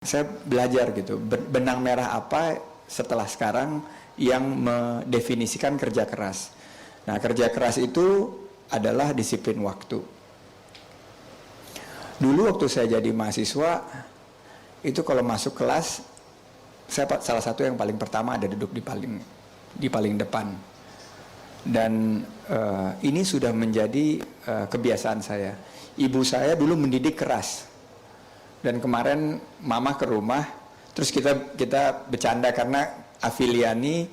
Saya belajar gitu, benang merah apa setelah sekarang yang mendefinisikan kerja keras. Nah, kerja keras itu adalah disiplin waktu. Dulu waktu saya jadi mahasiswa, itu kalau masuk kelas, saya salah satu yang paling pertama ada duduk di paling depan. Dan ini sudah menjadi kebiasaan saya. Ibu saya dulu mendidik keras. Dan kemarin mama ke rumah, terus kita bercanda karena Afiliani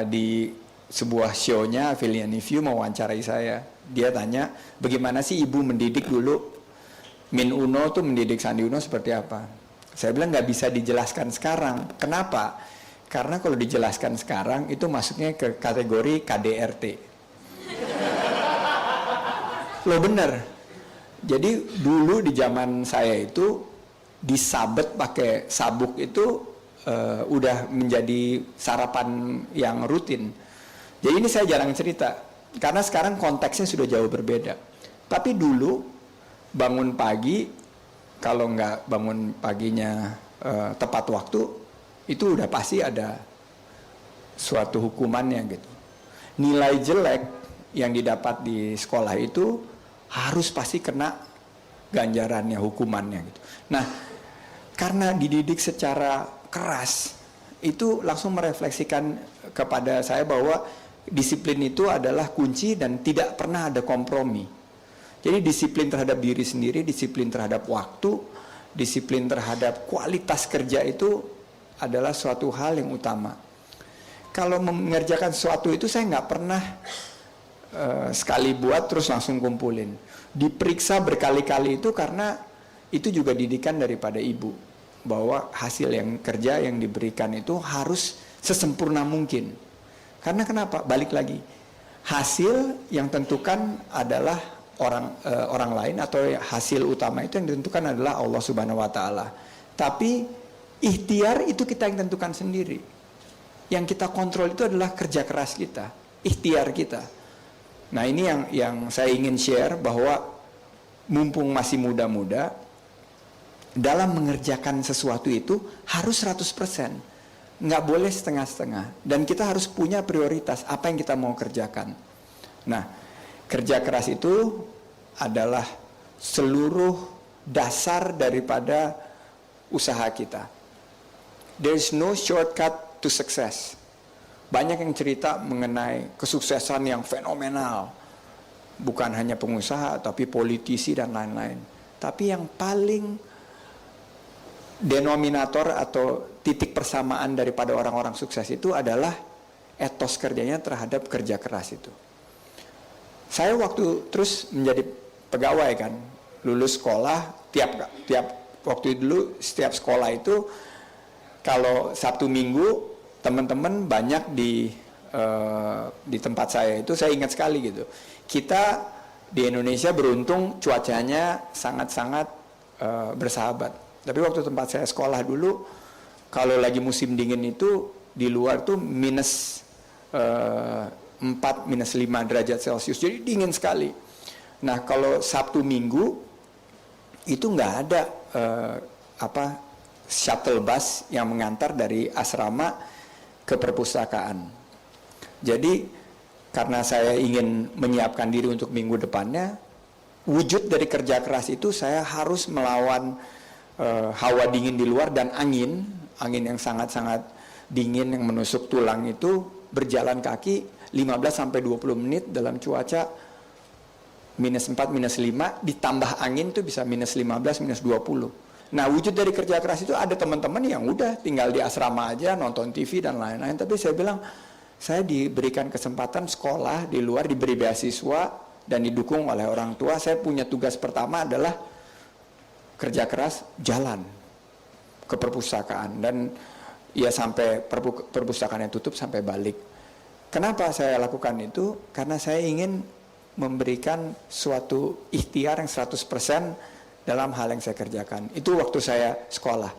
di sebuah show-nya Afiliani View mewawancarai saya. Dia tanya, bagaimana sih ibu mendidik dulu? Min Uno tuh mendidik Sandi Uno seperti apa? Saya bilang nggak bisa dijelaskan sekarang. Kenapa? Karena kalau dijelaskan sekarang itu masuknya ke kategori KDRT. Loh bener. Jadi dulu di zaman saya itu disabet pakai sabuk itu udah menjadi sarapan yang rutin. Jadi ini saya jarang cerita karena sekarang konteksnya sudah jauh berbeda. Tapi dulu bangun pagi, kalau nggak bangun paginya tepat waktu, itu udah pasti ada suatu hukumannya gitu. Nilai jelek yang didapat di sekolah itu harus pasti kena ganjarannya, hukumannya gitu. Nah, karena dididik secara keras, itu langsung merefleksikan kepada saya bahwa disiplin itu adalah kunci dan tidak pernah ada kompromi. Jadi disiplin terhadap diri sendiri, disiplin terhadap waktu, disiplin terhadap kualitas kerja itu adalah suatu hal yang utama. Kalau mengerjakan sesuatu itu saya nggak pernah sekali buat terus langsung kumpulin. Diperiksa berkali-kali itu karena itu juga didikan daripada ibu, bahwa hasil yang kerja yang diberikan itu harus sesempurna mungkin. Karena kenapa? Balik lagi, hasil yang tentukan adalah orang lain, atau hasil utama itu yang ditentukan adalah Allah Subhanahu Wa Taala. Tapi ikhtiar itu kita yang tentukan sendiri. Yang kita kontrol itu adalah kerja keras kita, ikhtiar kita. Nah, ini yang saya ingin share, bahwa mumpung masih muda-muda, dalam mengerjakan sesuatu itu harus 100%. Nggak boleh setengah-setengah. Dan kita harus punya prioritas apa yang kita mau kerjakan. Nah, kerja keras itu adalah seluruh dasar daripada usaha kita. There is no shortcut to success. Banyak yang cerita mengenai kesuksesan yang fenomenal. Bukan hanya pengusaha, tapi politisi dan lain-lain. Tapi yang paling denominator atau titik persamaan daripada orang-orang sukses itu adalah etos kerjanya terhadap kerja keras itu. Saya waktu terus menjadi pegawai kan, lulus sekolah, tiap waktu dulu setiap sekolah itu kalau Sabtu Minggu teman-teman banyak di tempat saya itu, saya ingat sekali gitu. Kita di Indonesia beruntung cuacanya sangat-sangat bersahabat. Tapi waktu tempat saya sekolah dulu, kalau lagi musim dingin itu di luar tuh minus 4, minus 5 derajat Celcius. Jadi dingin sekali. Nah, kalau Sabtu Minggu itu nggak ada shuttle bus yang mengantar dari asrama ke perpustakaan. Jadi karena saya ingin menyiapkan diri untuk minggu depannya, wujud dari kerja keras itu saya harus melawan hawa dingin di luar dan angin yang sangat-sangat dingin yang menusuk tulang itu, berjalan kaki 15-20 menit dalam cuaca minus 4, minus 5, ditambah angin itu bisa minus 15, minus 20. Nah, wujud dari kerja keras itu ada teman-teman yang udah tinggal di asrama aja, nonton TV dan lain-lain. Tapi saya bilang, saya diberikan kesempatan sekolah di luar, diberi beasiswa dan didukung oleh orang tua. Saya punya tugas pertama adalah kerja keras, jalan ke perpustakaan. Dan ya sampai perpustakaannya tutup sampai balik. Kenapa saya lakukan itu? Karena saya ingin memberikan suatu ikhtiar yang 100% dalam hal yang saya kerjakan. Itu waktu saya sekolah.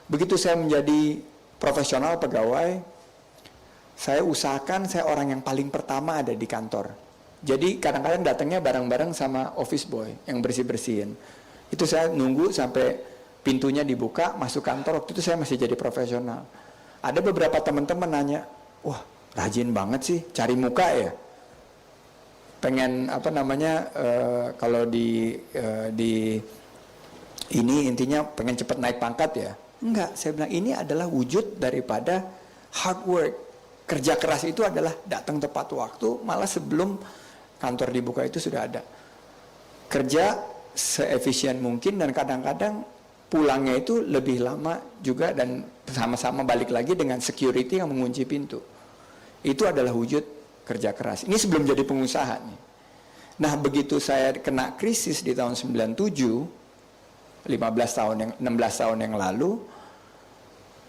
Begitu saya menjadi profesional pegawai, saya usahakan saya orang yang paling pertama ada di kantor. Jadi kadang-kadang datangnya bareng-bareng sama office boy yang bersih-bersihin. Itu saya nunggu sampai pintunya dibuka, masuk kantor. Waktu itu saya masih jadi profesional. Ada beberapa teman-teman nanya, wah rajin banget sih, cari muka ya. Pengen apa namanya, kalau di ini intinya pengen cepat naik pangkat ya. Enggak, saya bilang ini adalah wujud daripada hard work. Kerja keras itu adalah datang tepat waktu, malah sebelum kantor dibuka itu sudah ada. Kerja seefisien mungkin dan kadang-kadang pulangnya itu lebih lama juga dan sama-sama balik lagi dengan security yang mengunci pintu. Itu adalah wujud kerja keras. Ini sebelum jadi pengusaha nih. Nah, begitu saya kena krisis di tahun 97, 16 tahun yang lalu,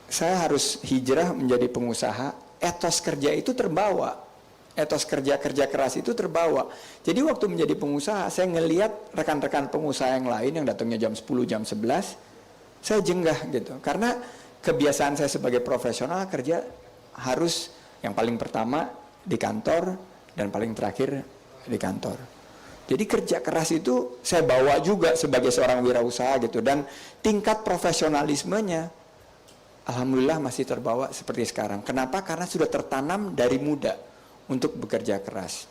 saya harus hijrah menjadi pengusaha. Etos kerja itu terbawa. Etos kerja keras itu terbawa. Jadi waktu menjadi pengusaha, saya ngelihat rekan-rekan pengusaha yang lain yang datangnya jam 10, jam 11, saya jenggah gitu. Karena kebiasaan saya sebagai profesional kerja harus yang paling pertama di kantor dan paling terakhir di kantor. Jadi kerja keras itu saya bawa juga sebagai seorang wirausaha gitu. Dan tingkat profesionalismenya alhamdulillah masih terbawa seperti sekarang. Kenapa? Karena sudah tertanam dari muda untuk bekerja keras.